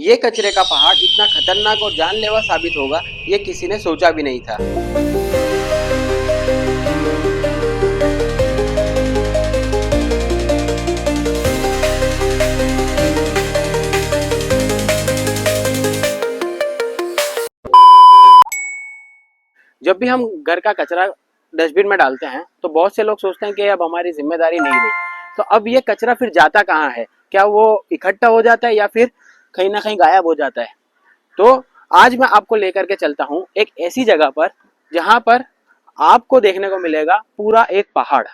ये कचरे का पहाड़ इतना खतरनाक और जानलेवा साबित होगा, ये किसी ने सोचा भी नहीं था। जब भी हम घर का कचरा डस्टबिन में डालते हैं तो बहुत से लोग सोचते हैं कि अब हमारी जिम्मेदारी नहीं रही। तो अब ये कचरा फिर जाता कहाँ है? क्या वो इकट्ठा हो जाता है या फिर कहीं ना कहीं गायब हो जाता है? तो आज मैं आपको लेकर के चलता हूँ एक ऐसी जगह पर जहाँ पर आपको देखने को मिलेगा पूरा एक पहाड़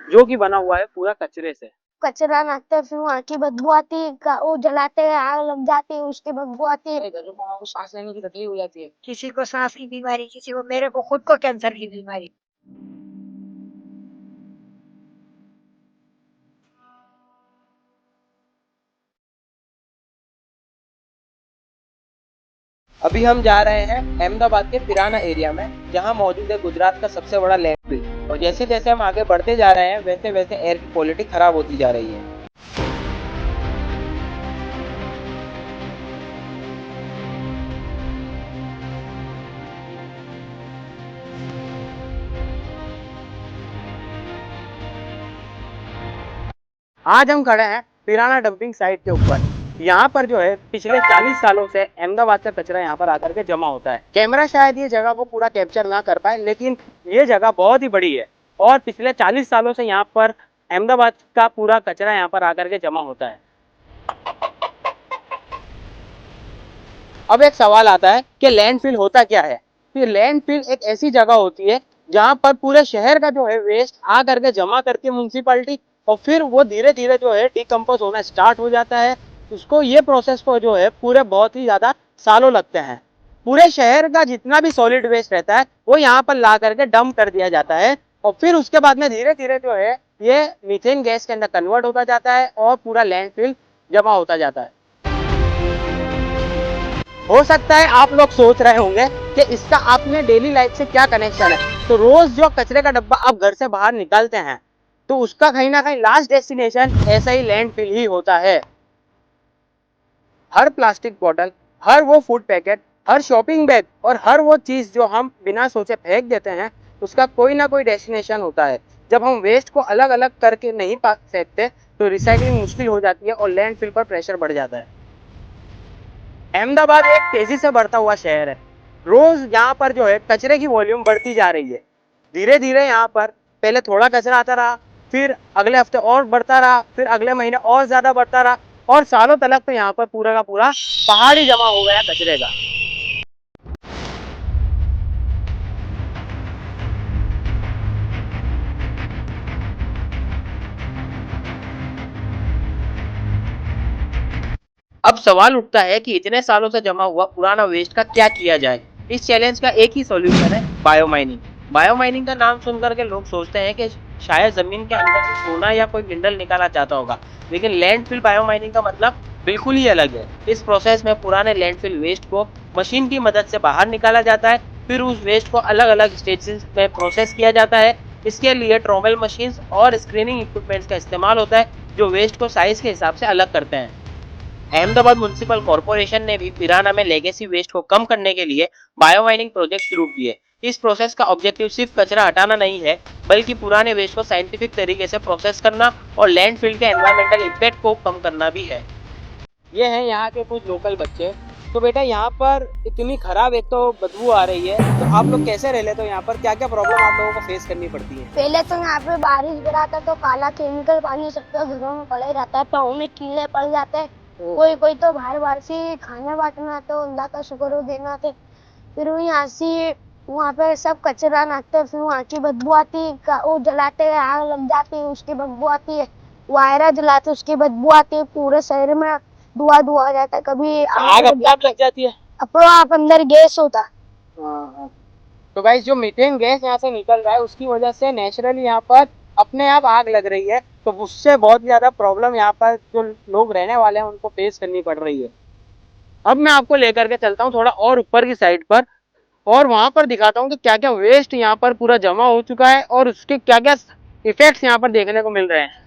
जो कि बना हुआ है पूरा कचरे से। कचरा नाकते फिर वहाँ की बदबू आती है, वो जलाते हैं, आग लग जाती है, उसकी बदबू आती है। सांस लेने की तकलीफ हो जाती है, किसी को सांस की बीमारी, किसी को, मेरे को खुद को कैंसर की बीमारी। अभी हम जा रहे हैं अहमदाबाद के पिराना एरिया में, जहां मौजूद है गुजरात का सबसे बड़ा लैंडफिल। और जैसे जैसे हम आगे बढ़ते जा रहे हैं वैसे वैसे एयर की क्वालिटी खराब होती जा रही है। आज हम खड़े हैं पिराना डंपिंग साइट के ऊपर। यहाँ पर जो है पिछले 40 सालों से अहमदाबाद का कचरा यहाँ पर आकर के जमा होता है। कैमरा शायद ये जगह को पूरा कैप्चर ना कर पाए, लेकिन ये जगह बहुत ही बड़ी है और पिछले 40 सालों से यहाँ पर अहमदाबाद का पूरा कचरा यहाँ पर आकर के जमा होता है। अब एक सवाल आता है कि लैंडफिल होता क्या है? तो लैंडफिल एक ऐसी जगह होती है जहां पर पूरे शहर का जो है वेस्ट आ करके जमा करके म्यूनसिपालिटी, और फिर वो धीरे धीरे जो है डिकम्पोज होना स्टार्ट हो जाता है। उसको ये प्रोसेस को जो है पूरे बहुत ही ज्यादा सालों लगते हैं। पूरे शहर का जितना भी सॉलिड वेस्ट रहता है वो यहाँ पर ला करके डंप कर दिया जाता है और फिर उसके बाद में धीरे धीरे जो है ये मीथेन गैस के अंदर कन्वर्ट होता जाता है और पूरा लैंडफिल जमा होता जाता है। हो सकता है आप लोग सोच रहे होंगे कि इसका आपने डेली लाइफ से क्या कनेक्शन है। तो रोज जो कचरे का डब्बा आप घर से बाहर निकालते हैं तो उसका कहीं ना कहीं लास्ट डेस्टिनेशन ऐसा ही लैंडफिल ही होता है। हर प्लास्टिक बॉटल, हर वो फूड पैकेट, हर शॉपिंग बैग और हर वो चीज जो हम बिना सोचे फेंक देते हैं उसका कोई ना कोई डेस्टिनेशन होता है। जब हम वेस्ट को अलग अलग करके नहीं पा सकते तो रिसाइकलिंग मुश्किल हो जाती है और लैंडफिल पर प्रेशर बढ़ जाता है। अहमदाबाद एक तेजी से बढ़ता हुआ शहर है। रोज यहाँ पर जो है कचरे की वॉल्यूम बढ़ती जा रही है। धीरे धीरे यहाँ पर पहले थोड़ा कचरा आता रहा, फिर अगले हफ्ते और बढ़ता रहा, फिर अगले महीने और ज्यादा बढ़ता रहा और सालों तलक तो यहाँ पर पूरा का पूरा पहाड़ ही जमा हो गया कचरे का। अब सवाल उठता है कि इतने सालों से जमा हुआ पुराना वेस्ट का क्या किया जाए। इस चैलेंज का एक ही सॉल्यूशन है, बायोमाइनिंग। बायोमाइनिंग का नाम सुनकर के लोग सोचते हैं कि शायद जमीन के अंदर से सोना या कोई मिनरल निकाला जाता होगा, लेकिन लैंडफिल बायोमाइनिंग का मतलब बिल्कुल ही अलग है। इस प्रोसेस में पुराने लैंडफिल वेस्ट को मशीन की मदद से बाहर निकाला जाता है, फिर उस वेस्ट को अलग अलग स्टेजेस में प्रोसेस किया जाता है। इसके लिए ट्रोमल मशीन और स्क्रीनिंग इक्विपमेंट्स का इस्तेमाल होता है जो वेस्ट को साइज के हिसाब से अलग करते हैं। अहमदाबाद म्युनिसिपल कॉर्पोरेशन ने भी पिराना में लेगेसी वेस्ट को कम करने के लिए बायोमाइनिंग प्रोजेक्ट शुरू किए। इस प्रोसेस का ऑब्जेक्टिव सिर्फ कचरा हटाना नहीं है, बल्कि पुराने वेस्ट को साइंटिफिक तरीके से प्रोसेस करना और लैंडफिल के एनवायरमेंटल इम्पैक्ट को कम करना भी है। ये हैं यहाँ के कुछ लोकल बच्चे। तो बेटा यहाँ पर इतनी खराब एक तो बदबू आ रही है, तो आप लोग कैसे रह लेते हो यहाँ पर? क्या क्या प्रॉब्लम आप लोगों को फेस करनी पड़ती है? पहले तो यहाँ पे बारिश गिराता तो काला केमिकल पानी सबके घरों में पड़ा ही रहता है, पाँव में कीड़े पड़ जाते हैं। कोई कोई तो बाहर बाहर से खाना बांटना तो अल्लाह का शुक्र हो देना थे। फिर वो यहाँ से वहाँ पे सब कचरा नाकते हैं, फिर वहाँ की बदबू आती है, वो जलाते हैं, आग लग जाती है, उसकी बदबू आती है। वायरा जलाते उसकी बदबू आती है, पूरे शहर में धुआं धुआं हो जाता है। कभी आग अपने आप लग जाती है? अपना आप अंदर गैस होता है। हाँ। तो भाई जो मीथेन गैस यहाँ से निकल रहा है उसकी वजह से नेचुरली यहाँ पर अपने आप आग लग रही है, तो उससे बहुत ज्यादा प्रॉब्लम यहाँ पर जो लोग रहने वाले हैं उनको फेस करनी पड़ रही है। अब मैं आपको लेकर के चलता हूँ थोड़ा और ऊपर की साइड पर और वहां पर दिखाता हूँ कि क्या क्या वेस्ट यहाँ पर पूरा जमा हो चुका है और उसके क्या क्या इफेक्ट्स यहाँ पर देखने को मिल रहे हैं।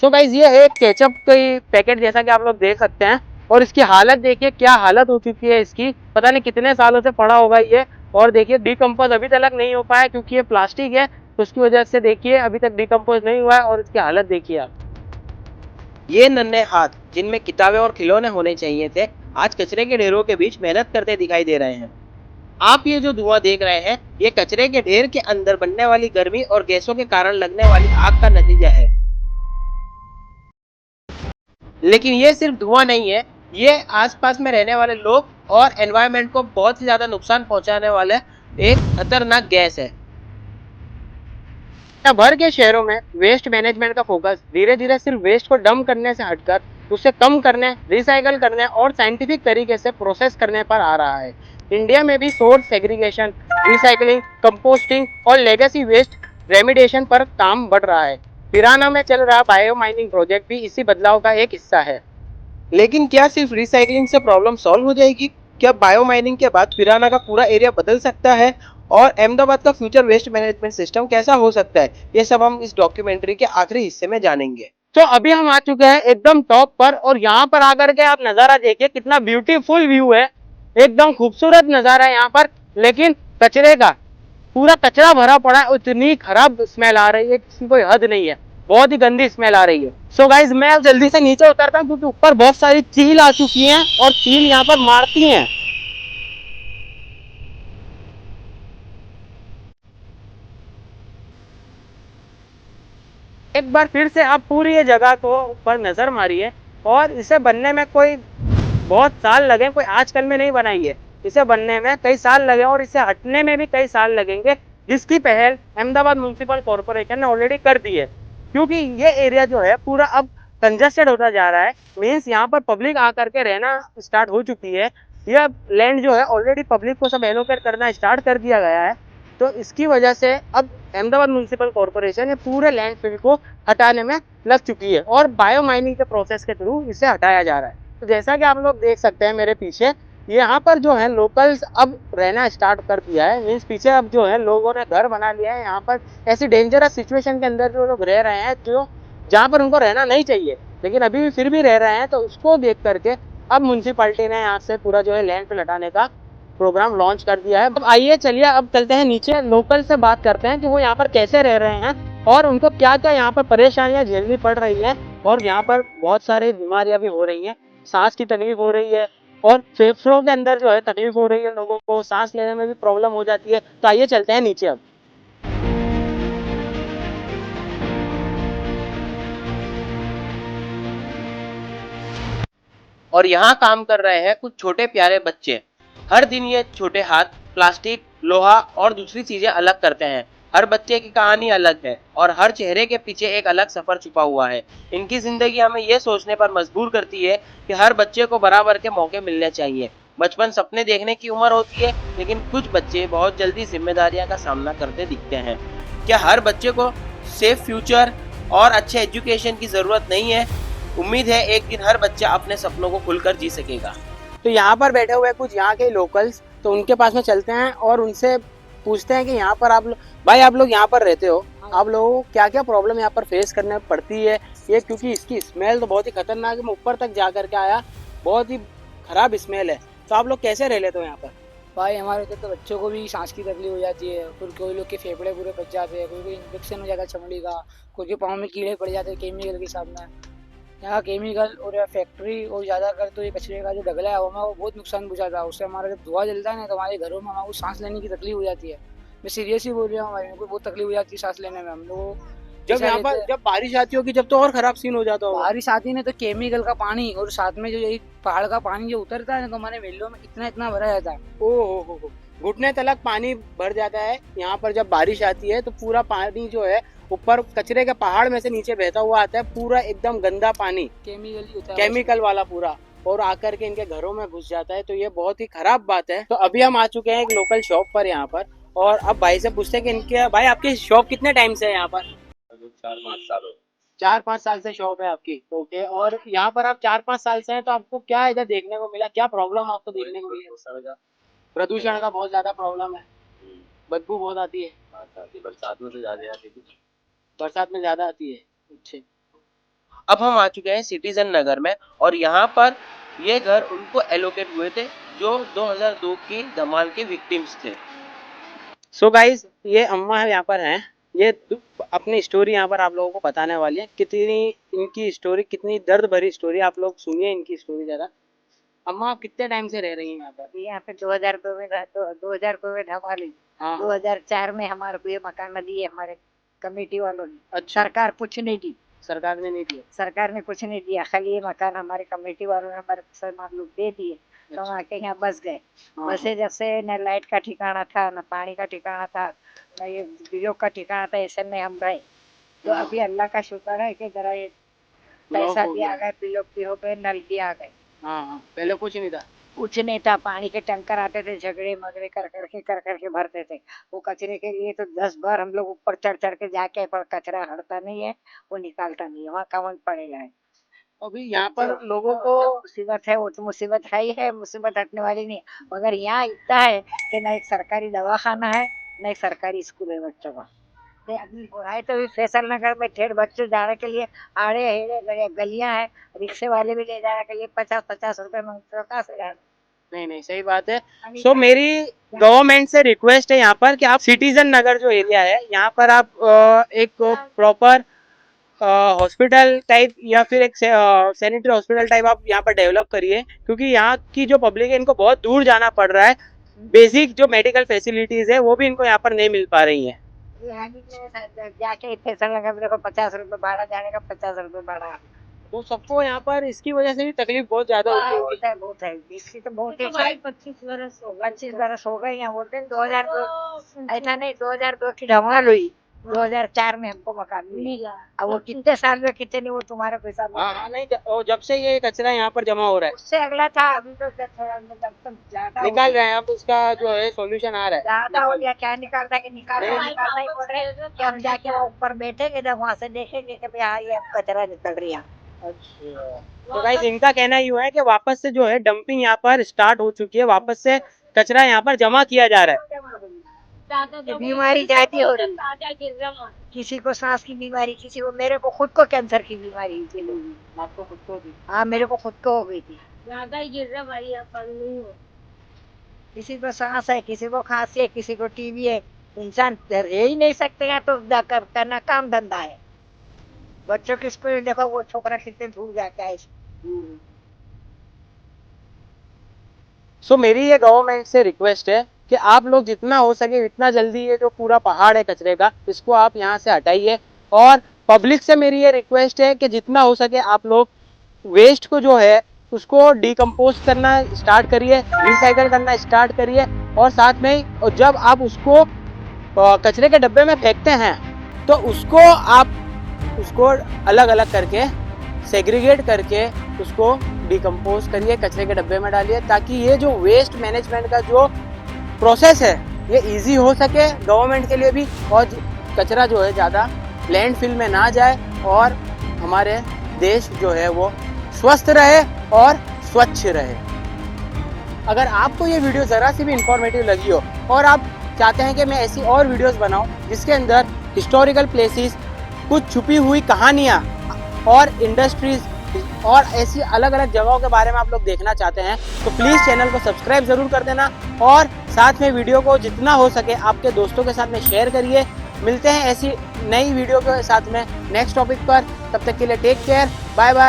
सो गाइस ये है केचप की पैकेट जैसा कि आप लोग देख सकते हैं, और इसकी हालत देखिए क्या हालत हो चुकी है इसकी, पता नहीं कितने सालों से पड़ा होगा ये। और देखिए डिकम्पोज अभी तक नहीं हो पाया क्योंकि ये प्लास्टिक है, तो उसकी वजह से देखिए अभी तक डिकम्पोज नहीं हुआ है। और इसकी हालत देखिए आप, ये नन्हे हाथ जिनमें किताबें और खिलौने होने चाहिए थे, आज कचरे के ढेरों के बीच मेहनत करते दिखाई दे रहे हैं। आप ये जो धुआं देख रहे हैं, ये कचरे के ढेर के अंदर बनने वाली गर्मी और गैसों के कारण लगने वाली आग का नतीजा है। लेकिन ये सिर्फ धुआं नहीं है, ये आसपास में रहने वाले लोग और एनवायरनमेंट को बहुत ही ज्यादा नुकसान पहुंचाने वाले एक खतरनाक गैस है। दुनिया भर के शहरों में वेस्ट मैनेजमेंट का फोकस धीरे धीरे सिर्फ वेस्ट को डंप करने से हटकर उसे कम करने, रिसाइकल करने और साइंटिफिक तरीके से प्रोसेस करने पर आ रहा है। इंडिया में भी सोर्स सेग्रीगेशन, रिसाइकलिंग, कंपोस्टिंग और लेगेसी वेस्ट रेमिडिएशन पर काम बढ़ रहा है। पिराना में चल रहा बायो माइनिंग प्रोजेक्ट भी इसी बदलाव का एक हिस्सा है। लेकिन क्या सिर्फ रिसाइकलिंग से प्रॉब्लम सॉल्व हो जाएगी? क्या बायो माइनिंग के बाद पिराना का पूरा एरिया बदल सकता है? और अहमदाबाद का फ्यूचर वेस्ट मैनेजमेंट सिस्टम कैसा हो सकता है? ये सब हम इस डॉक्यूमेंट्री के आखिरी हिस्से में जानेंगे। तो अभी हम आ चुके हैं एकदम टॉप पर, और यहाँ पर आकर के आप नजारा देखिए कितना ब्यूटीफुल व्यू है, एकदम खूबसूरत नजारा है यहाँ पर। लेकिन कचरे का पूरा कचरा भरा पड़ा है, इतनी खराब स्मेल आ रही है किसी कोई हद नहीं है, बहुत ही गंदी स्मेल आ रही है। सो गाइज मैं अब जल्दी से नीचे उतरता हूँ क्योंकि ऊपर बहुत सारी चील आ चुकी हैं और चील यहाँ पर मारती हैं। एक बार फिर से आप पूरी ये जगह को ऊपर नजर मारिए, और इसे बनने में कोई बहुत साल लगे, कोई आजकल में नहीं बनाई है, इसे बनने में कई साल लगे और इसे हटने में भी कई साल लगेंगे, जिसकी पहल अहमदाबाद म्युनिसिपल कॉर्पोरेशन ने ऑलरेडी कर दी है। क्योंकि ये एरिया जो है पूरा अब कंजस्टेड होता जा रहा है, मीन्स यहाँ पर पब्लिक आकर के रहना स्टार्ट हो चुकी है। यह लैंड जो है ऑलरेडी पब्लिक को सब एलोकेट करना स्टार्ट कर दिया गया है। तो इसकी वजह से अब अहमदाबाद म्युनिसिपल कॉर्पोरेशन ये पूरे लैंडफिल को हटाने में लग चुकी है और बायो माइनिंग के प्रोसेस के थ्रू इसे हटाया जा रहा है। तो जैसा कि आप लोग देख सकते हैं मेरे पीछे, यहाँ पर जो है लोकल्स अब रहना स्टार्ट कर दिया है, मीन्स पीछे अब जो है लोगों ने घर बना लिया है यहाँ पर। ऐसी डेंजरस सिचुएशन के अंदर जो लोग रह रहे हैं, जो जहाँ पर उनको रहना नहीं चाहिए लेकिन अभी भी फिर भी रह रहे हैं, तो उसको देख करके अब म्यूनसिपालिटी ने यहाँ से पूरा जो है लैंडफिल हटाने का प्रोग्राम लॉन्च कर दिया है। अब आइए चलिए अब चलते हैं नीचे, लोकल से बात करते हैं कि वो यहाँ पर कैसे रह रहे हैं और उनको क्या क्या यहाँ पर परेशानियां झेलनी पड़ रही है, और यहाँ पर बहुत सारी बीमारियां भी हो रही हैं, सांस की तकलीफ हो रही है और फेफड़ों के अंदर जो है तकलीफ हो रही है, लोगों को सांस लेने में भी प्रॉब्लम हो जाती है। तो आइए चलते हैं नीचे अब। और यहाँ काम कर रहे हैं कुछ छोटे प्यारे बच्चे। हर दिन ये छोटे हाथ प्लास्टिक, लोहा और दूसरी चीजें अलग करते हैं। हर बच्चे की कहानी अलग है और हर चेहरे के पीछे एक अलग सफर छुपा हुआ है। इनकी जिंदगी हमें ये सोचने पर मजबूर करती है कि हर बच्चे को बराबर के मौके मिलने चाहिए। बचपन सपने देखने की उम्र होती है, लेकिन कुछ बच्चे बहुत जल्दी जिम्मेदारियां का सामना करते दिखते हैं। क्या हर बच्चे को सेफ फ्यूचर और अच्छे एजुकेशन की जरूरत नहीं है? उम्मीद है एक दिन हर बच्चा अपने सपनों को खुलकर जी सकेगा। तो यहाँ पर बैठे हुए कुछ यहाँ के लोकल्स, तो उनके पास में चलते हैं और उनसे पूछते हैं कि यहाँ पर भाई आप लोग यहाँ पर रहते हो, आप लोगों को क्या क्या प्रॉब्लम यहाँ पर फेस करने पड़ती है? ये क्योंकि इसकी स्मेल तो बहुत ही खतरनाक है, मैं ऊपर तक जा करके आया, बहुत ही खराब स्मेल है। तो आप लोग कैसे रह लेते हो यहाँ पर? भाई हमारे उधर तो बच्चों को भी सांस की तकलीफ हो जाती है, फिर कोई लोग के फेफड़े पूरे फट जाते हैं, कोई कोई इन्फेक्शन हो जाता है चमड़ी का, कोई के पाँव में कीड़े पड़ जाते हैं केमिकल के सामने। यहाँ केमिकल और या फैक्ट्री और ज़्यादा कर तो ये कचरे का जो ढगला है वो हमें बहुत नुकसान पहुँचाता है। उससे हमारा जब धुआं जलता है ना तो हमारे घरों में हमारे सांस लेने की तकलीफ हो जाती है। मैं सीरियस ही बोल रहा हूँ भाई, मेरे को बहुत तकलीफ हो जाती है सांस लेने में। हम लोग जब यहाँ पर जब बारिश आती होगी जब तो और खराब सीन हो जाता होगा। बारिश आती है तो केमिकल का पानी और साथ में जो यही पहाड़ का पानी जो उतरता है ना तो हमारे मेलों में इतना इतना भरा जाता है। ओ घुटने तलक पानी भर जाता है यहाँ पर जब बारिश आती है, तो पूरा पानी जो है ऊपर कचरे के पहाड़ में से नीचे बहता हुआ आता है, पूरा एकदम गंदा पानी, केमिकल ही होता है, केमिकल वाला पूरा, और आकर के इनके घरों में घुस जाता है। तो ये बहुत ही खराब बात है। तो अभी हम आ चुके हैं एक लोकल शॉप पर यहाँ पर, और अब भाई से पूछते हैं कि इनके भाई आपकी शॉप कितने टाइम से है यहाँ पर? 4-5 साल से शॉप है आपकी, ओके। और यहाँ पर आप 4-5 साल से हैं, तो आपको क्या इधर देखने को मिला, क्या प्रॉब्लम आपको देखने को मिली? प्रदूषण का बहुत ज्यादा प्रॉब्लम है, बदबू बहुत आती है, बरसात में तो ज्यादा आती है, बरसात में ज्यादा आती है। अच्छा, अब हम आ चुके हैं सिटीजन नगर में और यहाँ पर ये घर उनको एलोकेट हुए थे जो 2002 की धमाल के विक्टिम्स थे। सो गाइस, ये अम्मा यहाँ पर हैं। ये अपनी स्टोरी यहाँ पर आप लोगों को बताने वाली है। कितनी इनकी स्टोरी, कितनी दर्द भरी स्टोरी, आप लोग सुनिए इनकी स्टोरी जरा। अम्मा, आप कितने टाइम से रह रही हैं यहाँ पर? यहाँ पे 2002 में 2002 में धमाल हुई। हाँ। 2004 में हमारे को ये मकान दिए हमारे कमेटी वालों ने। अच्छा। सरकार कुछ नहीं दी, सरकार ने नहीं दिया? सरकार ने कुछ नहीं दिया, खाली ये मकान हमारे कमेटी वालों ने हमारे मुसलमान लोग दे दिए। तो हम आके यहाँ बस गए। हाँ। बसे जब से न लाइट का ठिकाना था, न पानी का ठिकाना था, न ये बिजली का ठिकाना था, ऐसे में हम रहे। तो अभी अल्लाह का शुक्र है कि जरा ये पैसा भी आ गए, पीओ पे नल भी आ गए। हाँ हाँ, पहले कुछ नहीं था। कुछ नहीं था, पानी के टैंकर आते थे, झगड़े मगड़े कर करके भरते थे। वो कचरे के लिए तो 10 बार हम लोग ऊपर चढ़ के जाके, पर कचरा हटता नहीं है, वो निकालता नहीं है, वहाँ कवन पड़ेगा है। अभी यहाँ पर लोगों को मुसीबत है, वो तो मुसीबत है ही है, मुसीबत हटने वाली नहीं है। मगर यहाँ इतना है कि न एक सरकारी दवाखाना है, न एक सरकारी स्कूल है बच्चों का। है तो फैसल नगर में ठेठ बच्चों जाने के लिए आड़े हेड़े गलियां हैं, रिक्शे वाले भी ले जाने के लिए 50-50 रुपए मांगते हो। कहाँ से जाना? नहीं, सही बात है। सो मेरी गवर्नमेंट से रिक्वेस्ट है यहाँ पर कि आप सिटीजन नगर जो एरिया है, यहाँ पर आप एक प्रॉपर हॉस्पिटल टाइप या फिर एक सैनिटरी हॉस्पिटल टाइप आप यहाँ पर डेवलप करिए, क्योंकि यहाँ की जो पब्लिक है इनको बहुत दूर जाना पड़ रहा है। बेसिक जो मेडिकल फैसिलिटीज है वो भी इनको यहाँ पर नहीं मिल पा रही है। जाके फैसल नगर में देखो 50 रुपए भाड़ा जाने का, 50 रुपए भाड़ा। तो सबको यहाँ पर इसकी वजह से भी तकलीफ बहुत ज्यादा होती है। बहुत है, इसकी तो बहुत ही 25 बरस हो गए यहाँ। बोलते हैं 2002, ऐसा नहीं, 2002 की धमाल हुई, 2004 में हमको मकान मिला। अब वो कितने साल में कितने नहीं, वो तुम्हारे पैसा हाँ नहीं, जब से ये कचरा यहाँ पर जमा हो रहा है उससे अगला था। अभी तो थोड़ा ज्यादा निकाल रहे हैं, अब उसका जो है सॉल्यूशन आ रहा है। ज्यादा हो गया। क्या निकालता है कि निकालना ही पड़ रहा है कि हम जाके वहाँ ऊपर बैठेंगे जब वहाँ से देखेंगे कि भाई हाँ ये कचरा निकल रही है। अच्छा, तो गाइस इनका कहना यूँ है कि वापस से जो है डंपिंग यहाँ पर स्टार्ट हो चुकी है, वापस से कचरा यहाँ पर जमा किया जा रहा है। बीमारी जाती हो रही, किसी को सांस की बीमारी, किसी को, मेरे को खुद को कैंसर की बीमारी थी। आपको खुद को भी? हाँ, मेरे को खुद को हो गई थी। ज्यादा ही गिर रहा भाई, अपन नहीं हो। किसी को सांस है, किसी को खांसी है, किसी को टीबी है। इंसान रह ही नहीं सकते हैं, तो करना काम धंधा है। बच्चों की स्कूल देखो, वो छोकरा कितने दूर जाता है। सो मेरी ये गवर्नमेंट से रिक्वेस्ट है कि आप लोग जितना हो सके इतना जल्दी ये जो पूरा पहाड़ है कचरे का, इसको आप यहाँ से हटाइए। और पब्लिक से मेरी ये रिक्वेस्ट है कि जितना हो सके आप लोग वेस्ट को जो है उसको डिकम्पोज करना स्टार्ट करिए, रिसाइकल करना स्टार्ट करिए। और साथ में ही जब आप उसको कचरे के डब्बे में फेंकते हैं तो उसको अलग अलग करके सेग्रीगेट करके उसको डिकम्पोज करिए, कचरे के डब्बे में डालिए, ताकि ये जो वेस्ट मैनेजमेंट का जो प्रोसेस है ये इजी हो सके गवर्नमेंट के लिए भी, और कचरा जो है ज़्यादा लैंडफिल में ना जाए और हमारे देश जो है वो स्वस्थ रहे और स्वच्छ रहे। अगर आपको ये वीडियो ज़रा सी भी इंफॉर्मेटिव लगी हो और आप चाहते हैं कि मैं ऐसी और वीडियोस बनाऊं जिसके अंदर हिस्टोरिकल प्लेसेस, कुछ छुपी हुई कहानियाँ और इंडस्ट्रीज और ऐसी अलग अलग जगहों के बारे में आप लोग देखना चाहते हैं, तो प्लीज़ चैनल को सब्सक्राइब ज़रूर कर देना और साथ में वीडियो को जितना हो सके आपके दोस्तों के साथ में शेयर करिए। मिलते हैं ऐसी नई वीडियो के साथ में नेक्स्ट टॉपिक पर, तब तक के लिए टेक केयर, बाय बाय।